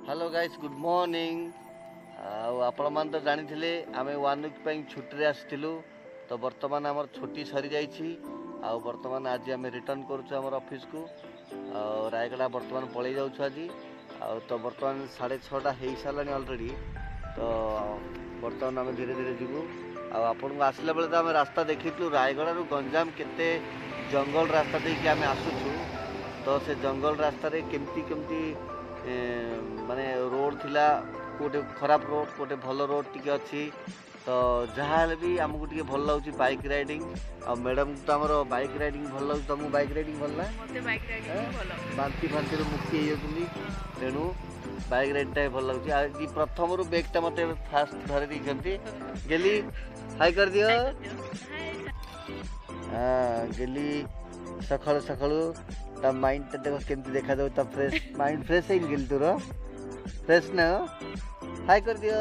Hello guys good morning आपण मान तो जानी थे आम 1 वीक छुट्टी आसलु तो बर्तमान आमर छुट्टी सरी जाइए बर्तमान आज आम रिटर्न करुँ ऑफिस को रायगड़ा बर्तमान पलि जाऊँ आज तो बर्तमान 6:30 हो सारा अलरेडी तो बर्तमान आम धीरे धीरे जीवु आपन को आसला बेले तो आम रास्ता देखी रायगड़ा गंजाम केते जंगल रास्ता देखिए आम आसुचु तो से जंगल रास्ता केमती केमती माने रोड थिला कोटे खराब रोड कोटे भल रोड टी अच्छी तो जहाँ भी आमको टी भल लगे बाइक राइडिंग आ मैडम तो आम बाइक राइडिंग भल लगे तुमको बाइक राइडिंग भल बांति फांति मुक्ति हो तेणु बाइक राइडटा भल लगे आज प्रथम बैगटा मत फास्ट धरी दी गेली हाई कर दियो हाँ गेली सकालू सकालू ता माइंड ता देखो केमती देखा दो ता फ्रेश माइंड फ्रेश है गेल तोर फ्रेश ना हाई कर दियो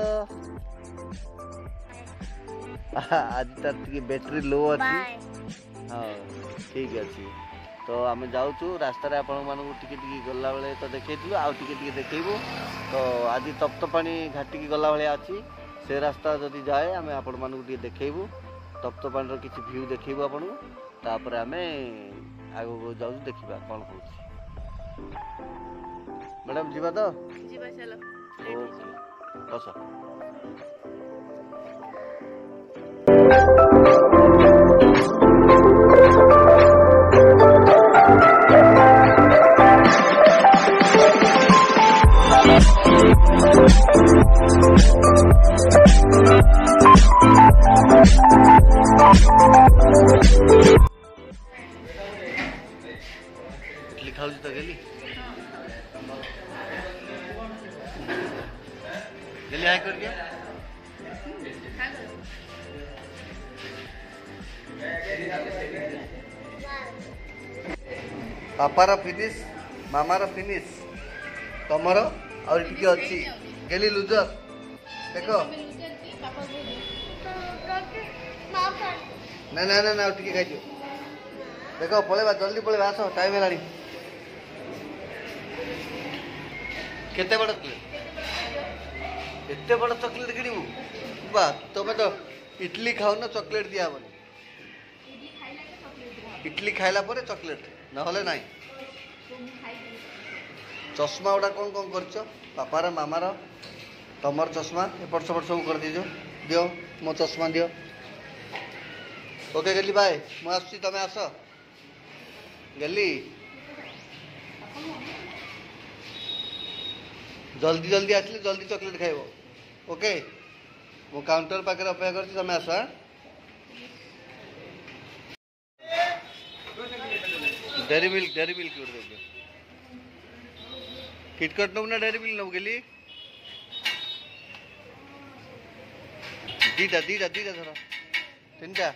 आज तार बैटरी लो अच्छी हाँ ठीक अच्छी तो आम जाऊँ रास्तार आपण मानू टिके गला बेले तो देखु आउ टिके देखू तो आज तप्तपाणी घाटी की गला भाया अच्छी से रास्ता जदि जाए आम आपण मानू देखू तप्तपाणी किसी भ्यू देखू आपन तापर आम आगो को जाऊ देखा कौन हो मैडम जीवा तो जीवा चलो बस इडली खाऊ तो गेली गेली हाई कर दिया पापार फिनिश मामार फिनिश तमर और टिके अच्छी गेली लुजर देखो ना ना ना ना टिके खाई देखो पलैबा जल्दी पलैबा आस टाइम है केते बड़ चॉकलेट एते बड़ चॉकलेट किणु बा तुम तो इडली खाओ ना चॉकलेट दिया बनी इडली खाइला परे चॉकलेट नहले नाही चश्मा गुड़ा कौन कौन कर पापार मामार तमर चश्मा एपट सेपट सब कर दीजो दियो मो चश्मा दियो ओके गेली बाय मु आसुची तमे आस गेली जल्दी जल्दी आसले जल्दी चॉकलेट खाइबो ओके मु काउंटर पाखे अपेक्षा करछि तमे आस डेरी मिल्क गुड दे किटकट नब ना डेरी मिल्क नब गेली दीटा दीटा दीटा धर तीनटा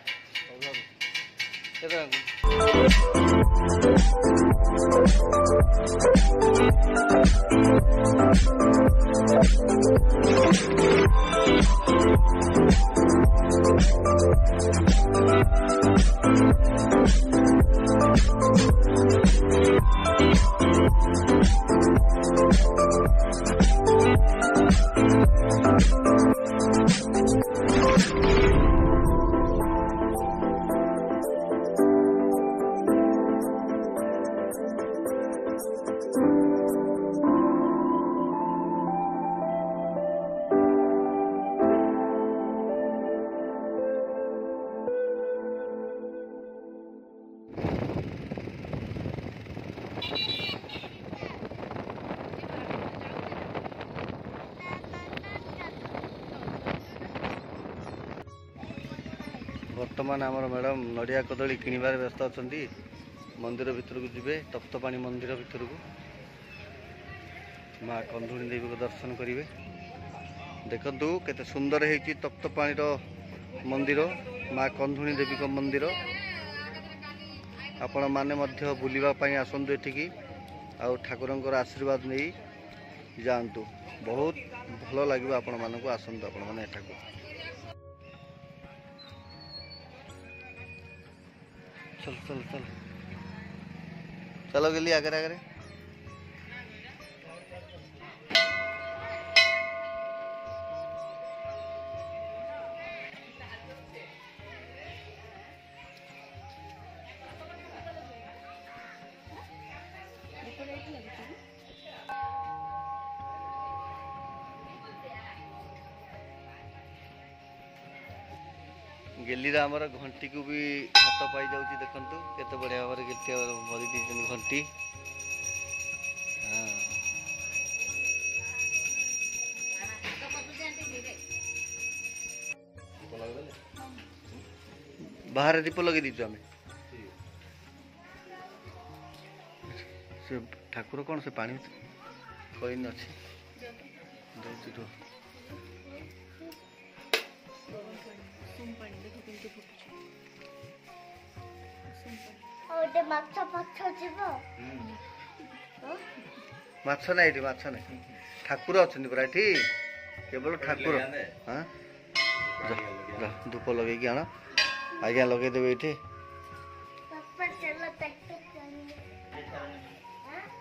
बर्तमान आमर मैडम नड़िया कदली किणवार व्यस्त अच्छा मंदिर भितर को जीवे तप्तपाणी मंदिर भितर को माँ कंधुणी देवी को दर्शन करेंगे देखु केते सुंदर है तप्तपाणी मंदिर माँ कंधुणी देवी को मंदिर आपण माने मध्य बुलवाई आसतु एठिकी आ ठाकुर आशीर्वाद नहीं जातु बहुत भल लगे आपण मानक आसतु आपण मैंने एठाक चल चल चल चलो गेली आगे आगे गेलीर आमर घंटी को भी हाथ पाई जाऊँ देखु केते बढ़िया भाव में भरी दी घंटी। बाहर दीप लगे दीचु आम से ठाकुर कौन से पानी कईन अच्छी माछ ना ये माछ ना ठाकुर अच्छा पूरा ये केवल ठाकुर। हाँ धूप लगे आण आज्ञा लगेदेवे ये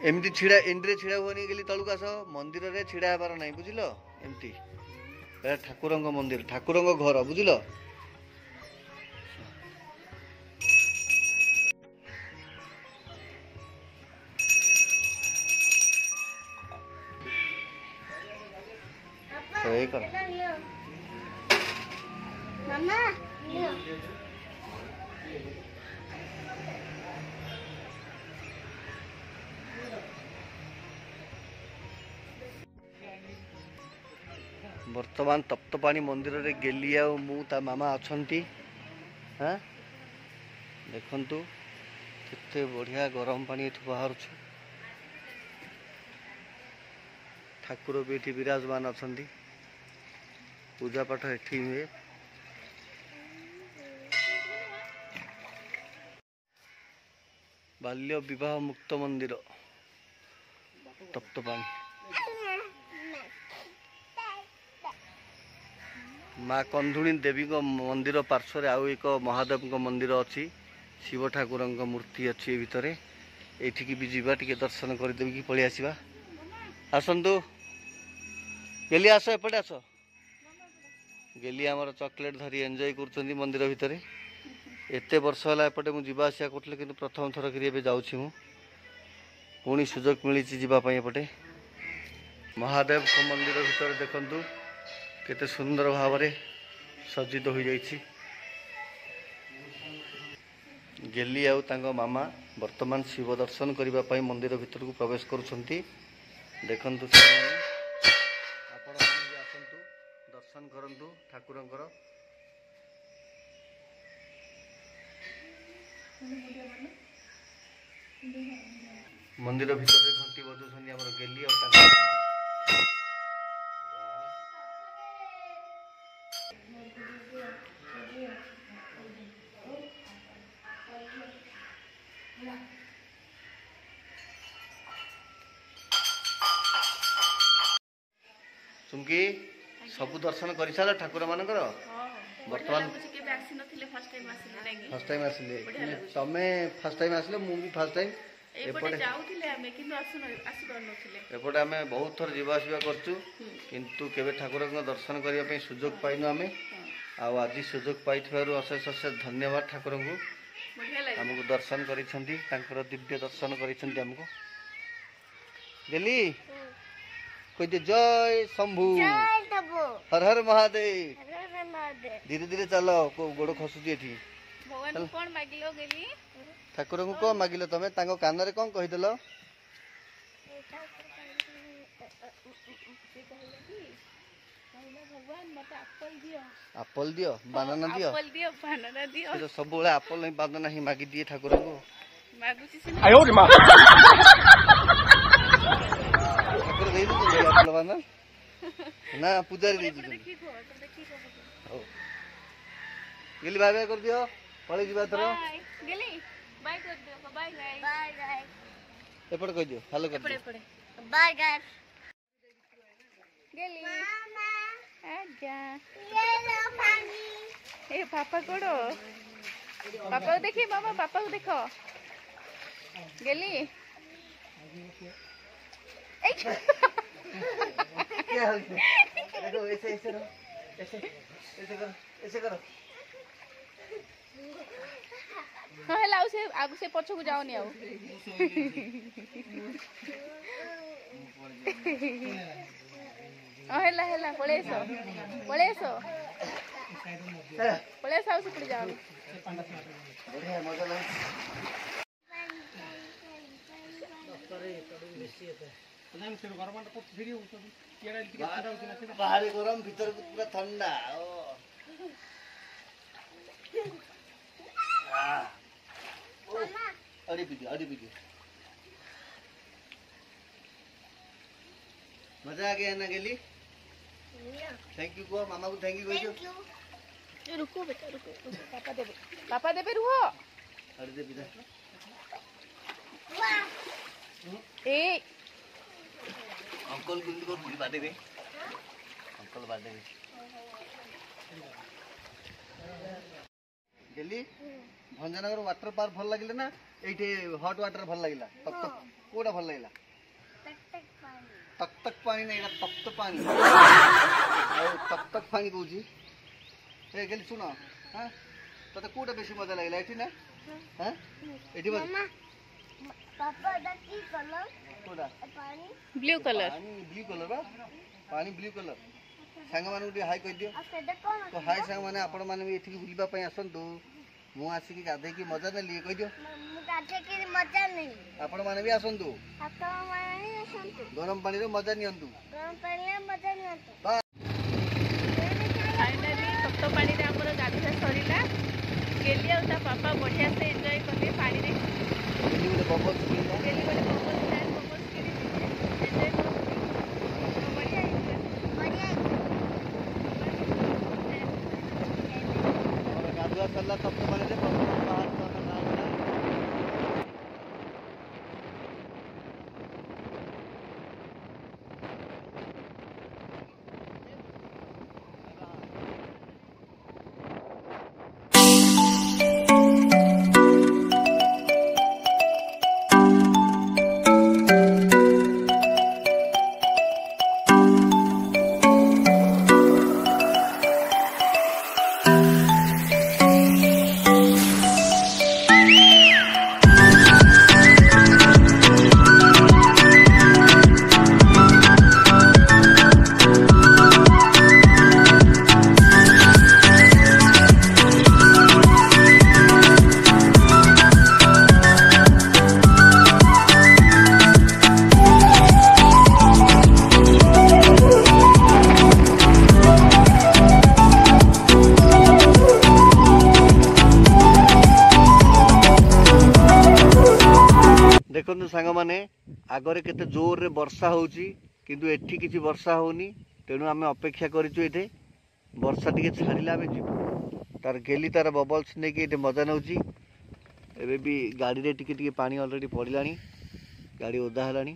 एमती छिड़ा एंड्रे छिड़ा हुआ गली तलुक आस मंदिर रे छिड़ा हेबार ना बुझिल एमती ठाकुर मंदिर ठाकुर घर बुझिल। वर्तमान तप्तपाणी मंदिर रे गेली आ मु ता मामा अछंती। हाँ देखंतु केते बढ़िया गरम पानी एठु बाहर छु। ठाकुर भी एठी विराजमान अछंती पूजा पाठ एठी हुए। बाल्य विवाह मुक्त मंदिर तप्तपाणी माँ कंधुणी देवी मंदिर पार्श्व आउ एक महादेव मंदिर अच्छी शिव ठाकुर मूर्ति अच्छी भितर एठिकी भी जीवा टिके दर्शन करदेवी कि पलि आसवा आसतु गेली आस एपटे आस गेली आमर चॉकलेट धरी एंजॉय कर मंदिर भितर एते वर्ष है एपटे मुझे आसा करूँ कि प्रथम थर कि जाऊँ मु पुणी सुजोग मिली जावाई एपटे महादेव मंदिर भितर देखु केते सुंदर भाव में सज्जित हो जाइछि। गेली आउ तांको मामा वर्तमान शिव दर्शन करने पाई मंदिर भितर को प्रवेश करुछंती देखंतु आपण माने आसंतु दर्शन करंतु ठाकुरंकर मंदिर भितर घंटी बजुछंती हमर गेली आउ तांको मामा। चुमकी सबु दर्शन कर सारा ठाकुर मानकर वर्तमान फर्स्ट टाइम आसिले तमे फर्स्ट टाइम आसिले मु भी फर्स्ट टाइम एपटे एपटे आम बहुत थर जीवा आसवा करचु किंतु केबे ठाकुर दर्शन करने पे सुजोग पाइनु आमे आज सुजोग पाई अशेष अशेष धन्यवाद ठाकुर को आमको दर्शन करिसेंती तांकर दिव्य दर्शन करिसेंती हमको गेली कोई जय शंभु हर हर महादेव धीरे धीरे चलो को गोड़ खसुची एठी भगवान कोन मागिलो गेली ठाकुर को कोन मागिलो तमे तांको कान रे कोन कहिदेलो भगवान मते एप्पल दियो बनाना दियो तो सब बेले एप्पल नहीं बनाना ही मागी दिए ठाकुर को मागुची आयो रे मां ठाकुर दे दो एप्पल बना ना पुजारी दे दो गेली बाय बाय कर दियो पळे जीवा थरो गेली बाय कर दियो बाय बाय एपड़ कह दियो हेलो कर दियो बाय गाइस गेली मामा आजा ये लो पानी ए पापा कोड़ो पापा को देखिए मामा पापा को देखो गेली क्या हाल है देखो ऐसे ऐसे रहो ऐसे करो हाँ हेला आगु से पछो को जाओ नहीं आओ हेला हेला पळेसो पळ्या सावस पुढे जाऊ बढ़िया मजा लगे बाहरी गरम भीतर पूरा ठंडा अड़ी पीजिए मजा आ गया ना गेली थैंक यू को मामा को थैंक यू कहियो रुको बेटा रुको पापा देबे रुहो अड़ी दे पिता ए अंकल को पूरी बाटे बे अंकल बाटे बे गेली भंजनगर वाटर पार्क भल लगिले ना एठे हॉट वाटर भल लगिला तक कोडा भल लगिला तक पानी नहीं तप्त पानी तक पानी कहूँ ए गेली सुन हाँ तो कोडा बेसी मजा लगिला एठी ना हाँ एठी मजा पापा की कलर कोडा ब्लू कलर पानी ब्लू कलर सांग मान हाई कह दियो तो हाई सांग मैंने आपण मैंने भी एठी बुलवा पई आसंतु मु आसिक गाधे की मजा नेली कह दियो मजा नहीं आपण माने भी आसंतु गरम पानी रे मजा नियंतु फाइनली तप्त पानी रे हमर गाधुआ सरीला गेली आ ता पापा बढ़िया से एंजॉय करले पानी रे गेली बोले बबल्स पीला गेली बोले बबल्स खेली एंजॉय कर बढ़िया और गाधुआ सरला तब तो माने रे बाहर तो ना देखो सांग मैंने आगरे केते जोर रे वर्षा होउची किंतु एठी किछि वर्षा होनी तेणु आमे अपेक्षा करिछु एठे वर्षा टिके छाड़िला आमे जीव तार गेली तार बबल्स ने कि एठे मजा नउची एबे भी गाड़ी रे टिके टिके पानी ऑलरेडी पड़िलानी गाड़ी ओदा हलानी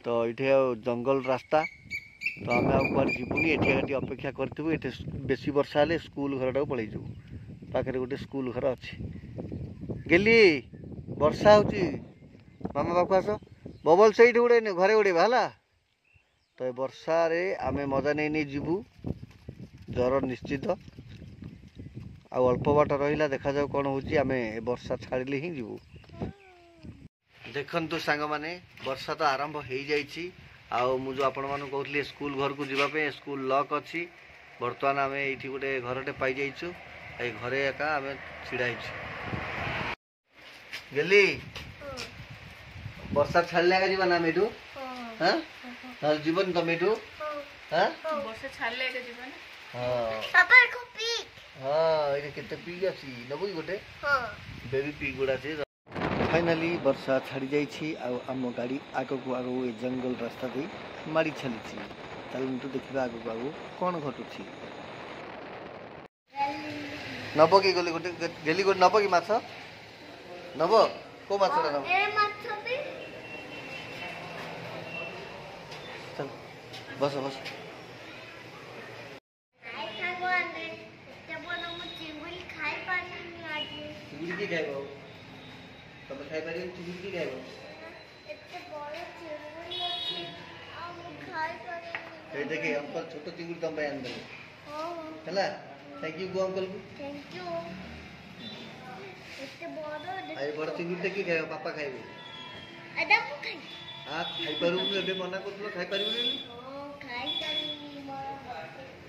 तो एठे जंगल रास्ता तो आमे आ कुआर जीवनी एठी गाड़ी अपेक्षा करथबु एठे बेसी वर्षा ले स्कूल घरटा पळै जु पाखरे गोटे स्कूल घर अछि गेली वर्षा होची मामा बापू आस बबल से उड़े घरे उड़ेबा है तो वर्षा रे आमे मजा नहीं नहीं जीवु जर निश्चित आ अल्प बाट रहा देखा जाऊ कौन होची आमे वर्षा छाड़िले ही जीवु देखंतु सांग माने वर्षा तो आरंभ हो जाइछि आ मु जो आपण मानु कहथले स्कूल घर को जीवा पे स्कूल लॉक अछि वर्तमान आमे एठी गोटे घरटे पाई जाइछु ए घरे एका आमे छिड़ा हिछु गेली वर्षा छाड़ले का जीवन ना मेठू हां हां जीवन तो मेठू हां वर्षा छाड़ले का जीवन हां पापा को पी हां ए केते पी अछि नबुई गोटे हां बेबी पी गुडा छै फाइनली वर्षा छाड़ी जाई छी आ हम गाड़ी आगो को आगो ए जंगल रास्ता दे मारी छली छी चलु तो देखबा आगो को आगो कोन घटु छी नबो की गोली गोटे गेली गोटे नबो की माछ नबो को माछटा नबो ए माछ भी चल बस बस आई भगवान जब बोलो मु चिंगुड़ी खाई पानी आज चिंगुड़ी की खाइबो तब खाइ पारी चिंगुड़ी की खाइबो इतने बड़े चिंगुड़ी अछि आ मु खाई पानी ए देखे अंकल छोटो चिंगुड़ी तम बयान दे हां चला थैंक यू गो अंकल को थैंक यू इतने बड़ो आई बड़ चिंगुड़ी की खाइबो पापा खाइबो अदा मु खाई आ खाइ पारू एबे मना करथलो खाइ पारिबो नी ओ खाई पानी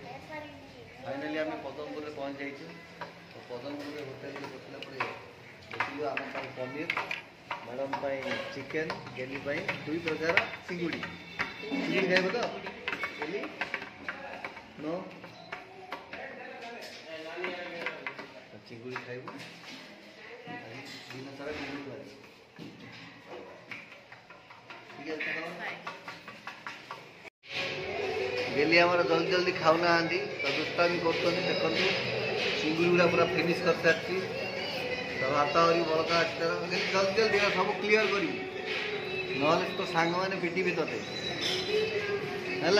खाई पानी फाइनाली आम पदमपुर में पहुँच जाइए। तो पदमपुर होटेल में बसला देखिलु आम पनीर मैडम चिकेन गेली दुई प्रकार चिंगुड़ी चिंगुड़ी खाइब तो गेली नो चिंगुड़ी खाइब दिन सारा चिंगुड़ी गेली आमर जल्दी जल्दी खाऊना तो दुष्टामी कर देखो चिंगुड़ी गुड़ा पूरा फिनिश कर सारी तो हाथ आहरी बड़का अच्छी जल्दी जल्दी सब क्लीयर करी ना तो सांग मैंने पिटी भी तोते है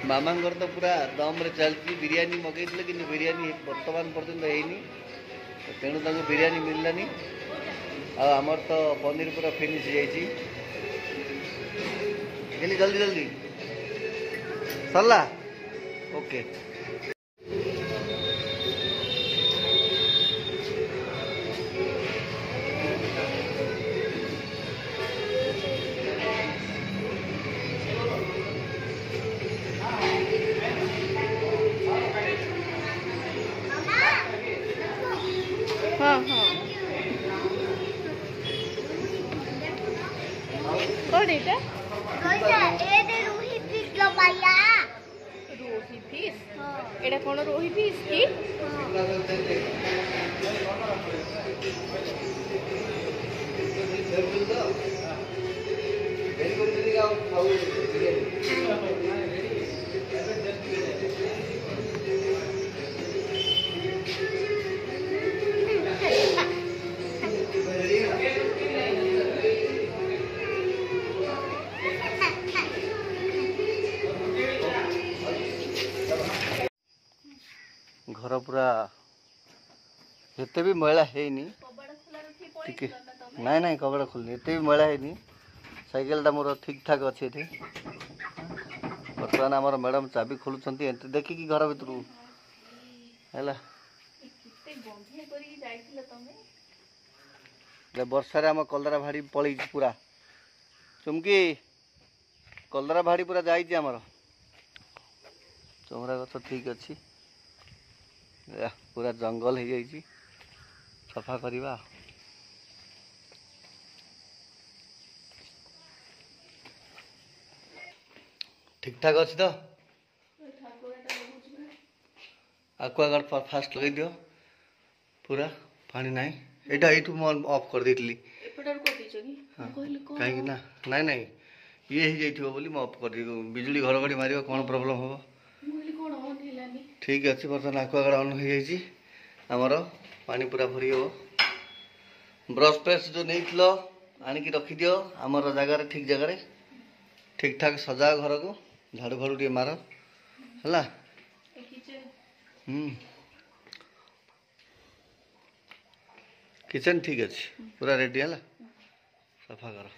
मामांगर तो पूरा दम रे चलती बिरियानी मगई कि बिरियानी बर्तमान पर्यंत है तेणु तक बिरियानी मिललानी आमर तो पनीर पूरा फिनिश जाइए जल्दी जल्दी सरला ओके हाँ हाँ कौन एटा रोही फिश लबाया रोही फिश एटा कौन रोही फिश की घर पूरा एते भी मैला है टिके नाई नाई कपड़ा खोलनी एते भी मैला है साइकेल टा मोर ठीक ठाक अच्छे बर्तमान आम मैडम चाबी खोलुंट देखिकी घर भर है वर्षा आम कलरा भाड़ी पलि पूरा चुमकी कलरा भाड़ी पूरा जामर चमरा गछ ठीक अच्छी पूरा जंगल हो जाइए सफा करवा ठीक ठाक अच्छी तो आक्वागार्ड फास्ट लगे दियो पूरा पानी ना यहाँ ये ऑफ कर दी कहीं ना नाई नाई ये हो जाइए बोली ऑफ कर दी बिजुली घड़घड़ी मार कौन प्रोब्लेम हम ठीक अच्छे बर्तमान आक्वागार्ड ऑन हो जाइए आमर पानी पूरा भरी हो ब्रश पेस्ट जो नहीं आणिकी रखिद आमर जगार ठीक जगार ठीक ठाक सजा घर को झाड़ू फाड़ू टे मार है किचन ठीक अच्छे पूरा रेडी है सफा कर।